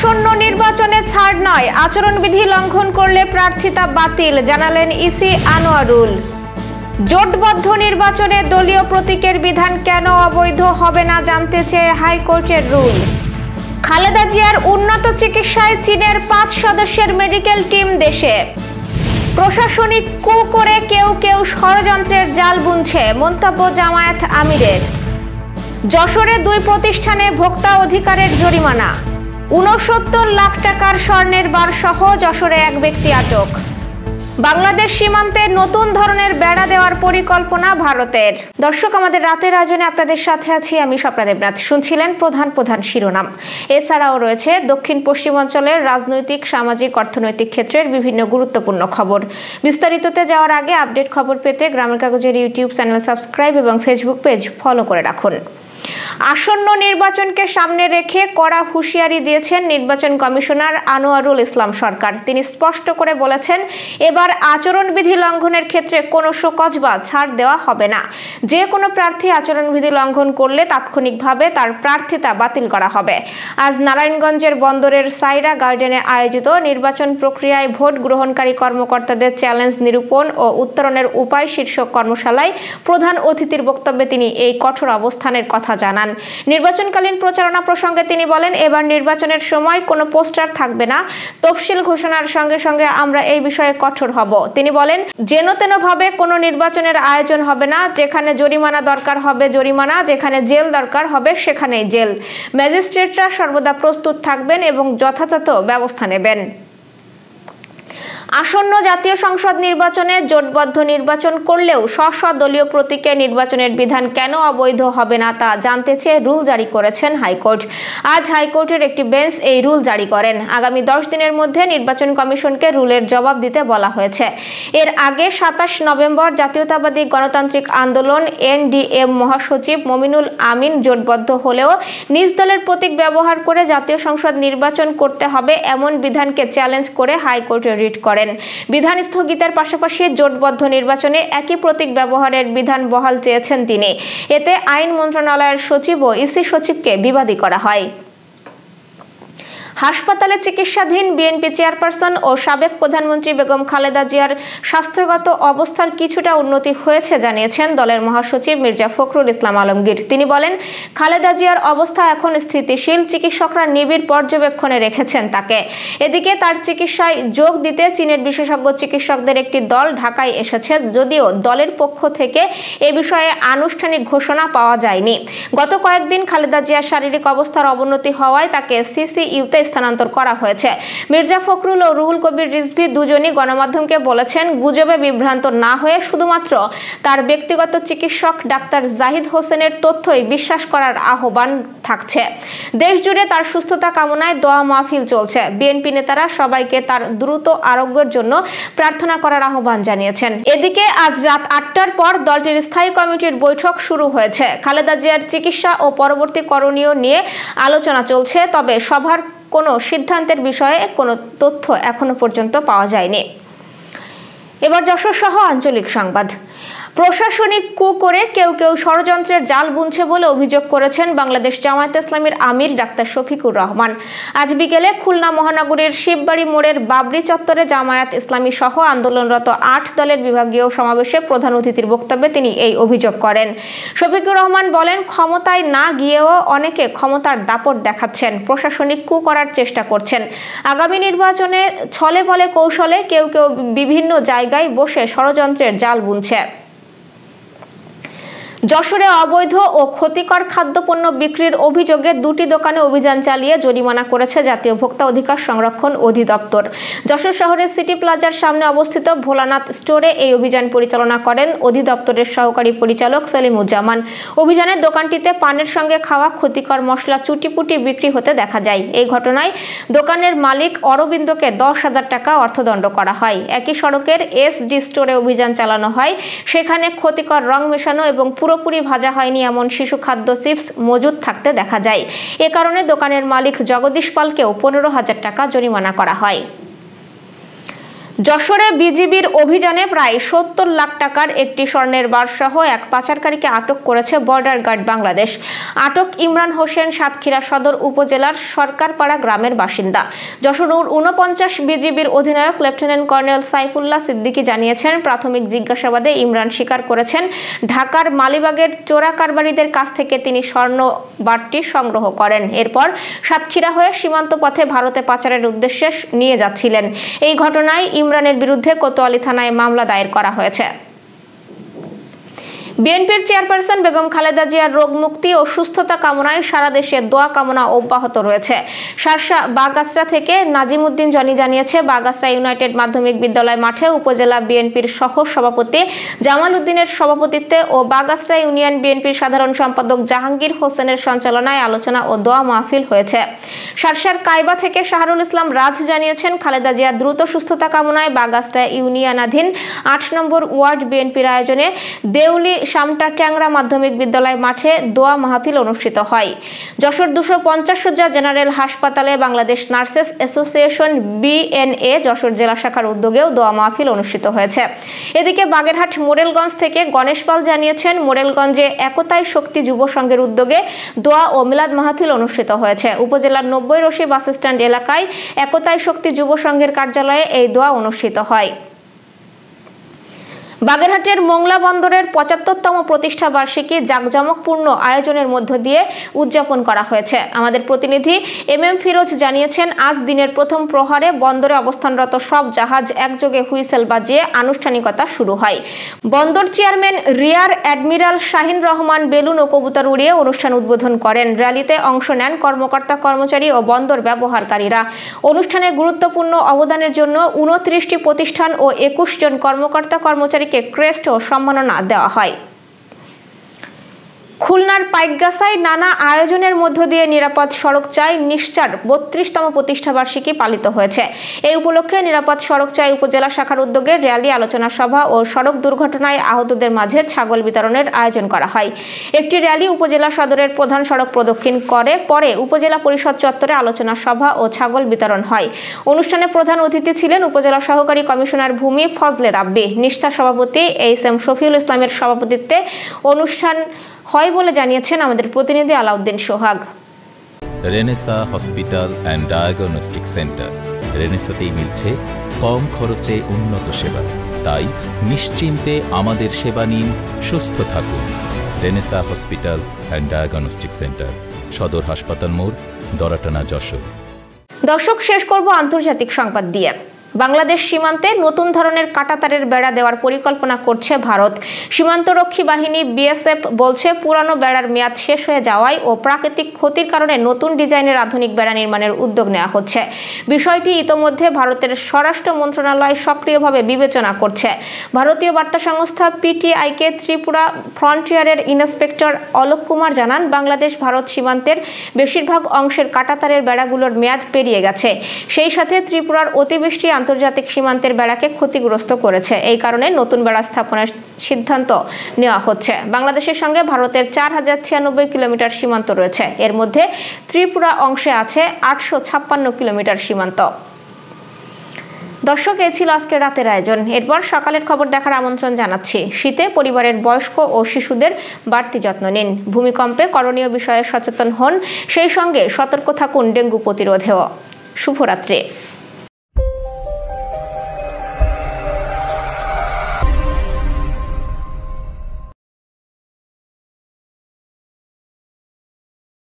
আসন্ন নির্বাচনে ছাড় নয়, আচরণবিধি লঙ্ঘন করলে প্রার্থিতা বাতিল, জানালেন ইসি আনোয়ারুল। জোটবদ্ধ নির্বাচনে দলীয় প্রতীকের বিধান কেন অবৈধ হবে না জানতে চেয়ে হাইকোর্টের রুল। খালেদা জিয়ার উন্নত চিকিৎসায় চীনের 5 সদস্যের মেডিকেল টিম দেশে। প্রশাসনিক কু করে কেউ কেউ ষড়যন্ত্রের জাল বুনছে, মন্তব্য জামায়াত আমিরের। যশোরে 2 প্রতিষ্ঠানে ভোক্তা অধিকারের জরিমানা। 69 লাখ টাকার স্বর্ণের বার সহ যশোরে এক ব্যক্তি আটক। বাংলাদেশ সীমান্তে নতুন ধরনের বেড়া দেওয়ার পরিকল্পনা ভারতের। দর্শক, আমাদের রাতের আয়োজনে আপনাদের সাথে আছি আমি স্বপ্না দেবনাথ। শুনছিলেন প্রধান শিরোনাম। এছাড়াও রয়েছে দক্ষিণ পশ্চিমাঞ্চলের রাজনৈতিক, সামাজিক, অর্থনৈতিক ক্ষেত্রের বিভিন্ন গুরুত্বপূর্ণ খবর। বিস্তারিততে যাওয়ার আগে আপডেট খবর পেতে গ্রামের কাগজের ইউটিউব চ্যানেল সাবস্ক্রাইব এবং ফেসবুক পেজ ফলো করে রাখুন। আসন্ন নির্বাচনকে সামনে রেখে কড়া হুঁশিয়ারি দিয়েছেন নির্বাচন কমিশনার আনোয়ারুল ইসলাম সরকার। তিনি স্পষ্ট করে বলেছেন, এবার আচরণবিধি লঙ্ঘনের ক্ষেত্রে কোনো শোকজ বা ছাড় দেওয়া হবে না। যে কোনো প্রার্থী আচরণবিধি লঙ্ঘন করলে তাৎক্ষণিকভাবে তার প্রার্থিতা বাতিল করা হবে। আজ নারায়ণগঞ্জের বন্দরের সাইরা গার্ডেনে আয়োজিত নির্বাচন প্রক্রিয়ায় ভোট গ্রহণকারী কর্মকর্তাদের চ্যালেঞ্জ নিরূপণ ও উত্তরণের উপায় শীর্ষক কর্মশালায় প্রধান অতিথির বক্তব্যে তিনি এই কঠোর অবস্থানের কথা জানান। নির্বাচনকালীন প্রচারণা প্রসঙ্গে তিনি বলেন, এবার নির্বাচনের সময় কোনো পোস্টার থাকবে না। তফসিল ঘোষণার সঙ্গে সঙ্গে আমরা এই বিষয়ে কঠোর হব। তিনি বলেন, যেন তেন ভাবে কোনো নির্বাচনের আয়োজন হবে না। যেখানে জরিমানা দরকার হবে জরিমানা, যেখানে জেল দরকার হবে সেখানেই জেল। ম্যাজিস্ট্রেটরা সর্বদা প্রস্তুত থাকবেন এবং যথাযথ ব্যবস্থা নেবেন। আসন্ন জাতীয় সংসদ নির্বাচনে জোটবদ্ধ নির্বাচন করলেও স্ব দলীয় প্রতীকে নির্বাচনের বিধান কেন অবৈধ হবে না তা জানতে চেয়ে রুল জারি করেছেন হাইকোর্ট। আজ হাইকোর্টের একটি বেঞ্চ এই রুল জারি করেন। আগামী 10 দিনের মধ্যে নির্বাচন কমিশনকে রুলের জবাব দিতে বলা হয়েছে। এর আগে 27 নভেম্বর জাতীয়তাবাদী গণতান্ত্রিক আন্দোলন NDM মহাসচিব মমিনুল আমিন জোটবদ্ধ হলেও নিজ দলের প্রতীক ব্যবহার করে জাতীয় সংসদ নির্বাচন করতে হবে এমন বিধানকে চ্যালেঞ্জ করে হাইকোর্টে রিট করেন। বিধান স্থগিতের পাশাপাশি জোটবদ্ধ নির্বাচনে একই প্রতীক ব্যবহারের বিধান বহাল চেয়েছেন তিনি। এতে আইন মন্ত্রণালয়ের সচিব ও ইসি সচিবকে বিবাদী করা হয়। হাসপাতালে চিকিৎসাধীন বিএনপি চেয়ারপারসন ও সাবেক প্রধানমন্ত্রী বেগম খালেদা জিয়ার স্বাস্থ্যগত অবস্থার কিছুটা উন্নতি হয়েছে জানিয়েছেন দলের মহাসচিব মির্জা ফখরুল ইসলাম আলমগীর। তিনি বলেন, খালেদা জিয়ার অবস্থা এখন স্থিতিশীল। চিকিৎসকরা নিবিড় পর্যবেক্ষণে রেখেছেন তাকে। এদিকে তার চিকিৎসায় যোগ দিতে চীনের বিশেষজ্ঞ চিকিৎসকদের একটি দল ঢাকায় এসেছে, যদিও দলের পক্ষ থেকে এ বিষয়ে আনুষ্ঠানিক ঘোষণা পাওয়া যায়নি। গত কয়েকদিন খালেদা জিয়ার শারীরিক অবস্থার অবনতি হওয়ায় তাকে সিসিইউতে স্থানান্তর করা হয়েছে। মির্জা ফখরুল ও রুহুল কবির রিজভী দুজনই গণমাধ্যমকে বলেছেন, গুজবে বিভ্রান্ত না হয়ে শুধুমাত্র তার ব্যক্তিগত চিকিৎসক ডাক্তার জাহিদ হোসেনের তথ্যই বিশ্বাস করার আহ্বান থাকছে। দেশ জুড়ে তার সুস্থতা কামনায় দোয়া মাহফিল চলছে। বিএনপি নেতারা সবাইকে তার দ্রুত আরোগ্যের জন্য প্রার্থনা করার আহ্বান জানিয়েছেন। এদিকে আজ রাত 8টার পর দলটির স্থায়ী কমিটির বৈঠক শুরু হয়েছে। খালেদা জিয়ার চিকিৎসা ও পরবর্তী করণীয় নিয়ে আলোচনা চলছে, তবে সভার কোনো সিদ্ধান্তের বিষয়ে কোনো তথ্য এখনো পর্যন্ত পাওয়া যায়নি। এবার যশোর সহ আঞ্চলিক সংবাদ। প্রশাসনিক কু করে কেউ কেউ ষড়যন্ত্রের জাল বুনছে বলে অভিযোগ করেছেন বাংলাদেশ জামায়াত ইসলামীর আমির ডাক্তার শফিকুর রহমান। আজ বিকেলে খুলনা মহানগরীর শিববাড়ি মোড়ের বাবরি চত্বরে জামায়াত ইসলামী সহ আন্দোলনরত 8 দলের বিভাগীয় সমাবেশে প্রধান অতিথির বক্তব্যে তিনি এই অভিযোগ করেন। শফিকুর রহমান বলেন, ক্ষমতায় না গিয়েও অনেকে ক্ষমতার দাপট দেখাচ্ছেন, প্রশাসনিক কু করার চেষ্টা করছেন। আগামী নির্বাচনে ছলে বলে কৌশলে কেউ কেউ বিভিন্ন জায়গায় বসে ষড়যন্ত্রের জাল বুনছে। যশোরে অবৈধ ও ক্ষতিকর খাদ্যপণ্য বিক্রির অভিযোগে 2টি দোকানে অভিযান চালিয়ে জরিমানা করেছে জাতীয় ভোক্তা অধিকার সংরক্ষণ অধিদপ্তর। যশোর শহরের সিটি প্লাজার সামনে অবস্থিত ভোলানাথ স্টোরে এই অভিযান পরিচালনা করেন অধিদপ্তরের সহকারী পরিচালক সেলিমুজ্জামান। অভিযানে দোকানটিতে পানের সঙ্গে খাওয়া ক্ষতিকর মশলা চুটিপুটি বিক্রি হতে দেখা যায়। এই ঘটনায় দোকানের মালিক অরবিন্দকে 10,000 টাকা অর্থদণ্ড করা হয়। একই সড়কের SD স্টোরে অভিযান চালানো হয়। সেখানে ক্ষতিকর রং মেশানো এবং পুরোপুরি ভাজা হয়নি এমন শিশু খাদ্য চিপস মজুদ থাকতে দেখা যায়। এ কারণে দোকানের মালিক জগদীশ পালকেও 15,000 টাকা জরিমানা করা হয়। যশোরে বিজিবির অভিযানে প্রায় ৭০ লাখ টাকার একটি স্বর্ণের বার সহ এক পাচারকারীকে আটক করেছে বর্ডার গার্ড বাংলাদেশ। আটক ইমরান হোসেন সাতক্ষীরা সদর উপজেলার সরকারপাড়া গ্রামের বাসিন্দা। যশোর ৪৯ বিজিবির অধিনায়ক লেফটেন্যান্ট কর্নেল সাইফুল্লাহ সিদ্দিকী জানিয়েছেন, প্রাথমিক জিজ্ঞাসাবাদে ইমরান স্বীকার করেছেন ঢাকার মালিবাগের চোরা কারবারিদের কাছ থেকে তিনি স্বর্ণ বারটি সংগ্রহ করেন। এরপর সাতক্ষীরা হয়ে সীমান্ত পথে ভারতে পাচারের উদ্দেশ্যে নিয়ে যাচ্ছিলেন। এই ঘটনায় ইমরানের বিরুদ্ধে কোতোয়ালি থানায় মামলা দায়ের করা হয়েছে। বিএনপির চেয়ারপারসন বেগম খালেদা জিয়ার রোগ মুক্তি ও সুস্থতা কামনায় সারা দেশে দোয়া কামনা অব্যাহত রয়েছে। শার্শা বাগাসরা থেকে নাজিমউদ্দিন জনি জানিয়েছে, বাগাসরা ইউনাইটেড মাধ্যমিক বিদ্যালয় মাঠে উপজেলা বিএনপির সহ সভাপতি জামাল উদ্দিনের সভাপতিত্বে ও বাগাসরা ইউনিয়ন বিএনপির সাধারণ সম্পাদক জাহাঙ্গীর হোসেনের সঞ্চালনায় আলোচনা ও দোয়া মাহফিল হয়েছে। শার্শার কাইবা থেকে শাহরুল ইসলাম রাজ জানিয়েছেন, খালেদা জিয়ার দ্রুত সুস্থতা কামনায় বাগাসরা ইউনিয়নাধীন ৮ নম্বর ওয়ার্ড বিএনপির আয়োজনে দেউলি শামটা ট্যাংরা মাধ্যমিক বিদ্যালয় মাঠে দোয়া মাহফিল অনুষ্ঠিত হয়। যশোর 250 শয্যা জেনারেল হাসপাতালে Bangladesh nurses association BNA Jessore জেলা শাখার উদ্যোগেও দোয়া মাহফিল অনুষ্ঠিত হয়েছে। এদিকে বাগেরহাট মোরেলগঞ্জ থেকে গণেশ পাল জানিয়েছেন, মোরেলগঞ্জে একতাই শক্তি যুব সংঘের উদ্যোগে দোয়া ও মিলাদ মাহফিল অনুষ্ঠিত হয়েছে। উপজেলার 90 রশি বাস স্ট্যান্ড এলাকায় একতাই শক্তি যুব সংঘের কার্যালয়ে এই দোয়া অনুষ্ঠিত হয়। বাগেরহাটের মোংলা বন্দরের ৭৫তম প্রতিষ্ঠা বার্ষিকী জাঁকজমকপূর্ণ আয়োজনের মধ্য দিয়ে উদযাপন করা হয়েছে। আমাদের প্রতিনিধি এম ফিরোজ জানিয়েছেন, আজ দিনের প্রথম প্রহরে বন্দরে অবস্থানরত সব জাহাজ একযোগে হুইসেল বাজিয়ে আনুষ্ঠানিকতা শুরু হয়। বন্দর chairman rear admiral Shahin Rahman বেলুন ও কবুতর উড়িয়ে অনুষ্ঠান উদ্বোধন করেন। র্যালিতে অংশ নেন কর্মকর্তা কর্মচারী ও বন্দর ব্যবহারকারীরা। অনুষ্ঠানে গুরুত্বপূর্ণ অবদানের জন্য ২৯টি প্রতিষ্ঠান ও ২১ জন কর্মকর্তা কর্মচারী ক্রেস্ট ও সম্মাননা দেওয়া হয়। খুলনার পাইকগাছায় নানা আয়োজনের মধ্য দিয়ে নিরাপদ সড়ক চাই নিশ্চার ৩২তম প্রতিষ্ঠাবার্ষিকী পালিত হয়েছে। এই উপলক্ষে নিরাপদ সড়ক চাই উপজেলা শাখার উদ্যোগে র্যালি, আলোচনা সভা ও সড়ক দুর্ঘটনায় আহতদের মাঝে ছাগল বিতরণের আয়োজন করা হয়। একটি র্যালি উপজেলা সদরের প্রধান সড়ক প্রদক্ষিণ করে পরে উপজেলা পরিষদ চত্বরে আলোচনা সভা ও ছাগল বিতরণ হয়। অনুষ্ঠানে প্রধান অতিথি ছিলেন উপজেলা সহকারী কমিশনার ভূমি ফজলে রাব্বি। নিষ্ঠা সভাপতি এইচ.এম. শফিউল ইসলামের সভাপতিত্বে অনুষ্ঠান হয় বলে জানিয়েছেন আমাদের প্রতিনিধি Alauddin Sohag. Renaissance hospital and diagnostic centre. রেনেসাতেই মিলছে কম খরচে উন্নত সেবা, তাই নিশ্চিন্তে আমাদের সেবা নিন, সুস্থ থাকুন। Renaissance hospital and diagnostic centre, সদর হাসপাতাল মোড়, দরাটানা, যশোর। দর্শক, শেষ করব আন্তর্জাতিক সংবাদ দিয়ে। বাংলাদেশ সীমান্তে নতুন ধরনের কাঁটাতারের বেড়া দেওয়ার পরিকল্পনা করছে ভারত। সীমান্তরক্ষী বাহিনী বিএসএফ বলছে, পুরানো বেড়ার মেয়াদ শেষ হয়ে যাওয়ায় ও প্রাকৃতিক ক্ষতির কারণে নতুন ডিজাইনের আধুনিক বেড়া নির্মাণের উদ্যোগ নেওয়া হচ্ছে। বিষয়টি ইতোমধ্যে ভারতের স্বরাষ্ট্র মন্ত্রণালয় সক্রিয়ভাবে বিবেচনা করছে। ভারতীয় বার্তা সংস্থা পিটিআইকে ত্রিপুরা ফ্রন্টিয়ারের ইন্সপেক্টর অলোক কুমার জানান, বাংলাদেশ ভারত সীমান্তের বেশিরভাগ অংশের কাঁটাতারের বেড়াগুলোর মেয়াদ পেরিয়ে গেছে। সেই সাথে ত্রিপুরার অতিবৃষ্টি আন্তর্জাতিক সীমান্তের বেড়াকে ক্ষতিগ্রস্ত করেছে। এই কারণে নতুন বেড়া স্থাপনের সিদ্ধান্ত নেওয়া হচ্ছে। বাংলাদেশের সঙ্গে ভারতের 4096 কিলোমিটার সীমান্ত রয়েছে। এর মধ্যে ত্রিপুরা অংশে আছে 856 কিলোমিটার সীমান্ত। দর্শক, এই ছিল আজকের রাতের আয়োজন। এরপর সকালের খবর দেখার আমন্ত্রণ জানাচ্ছি। শীতে পরিবারের বয়স্ক ও শিশুদের বাড়তি যত্ন নিন। ভূমিকম্পে করণীয় বিষয়ে সচেতন হন, সেই সঙ্গে সতর্ক থাকুন ডেঙ্গু প্রতিরোধেও। শুভরাত্রি।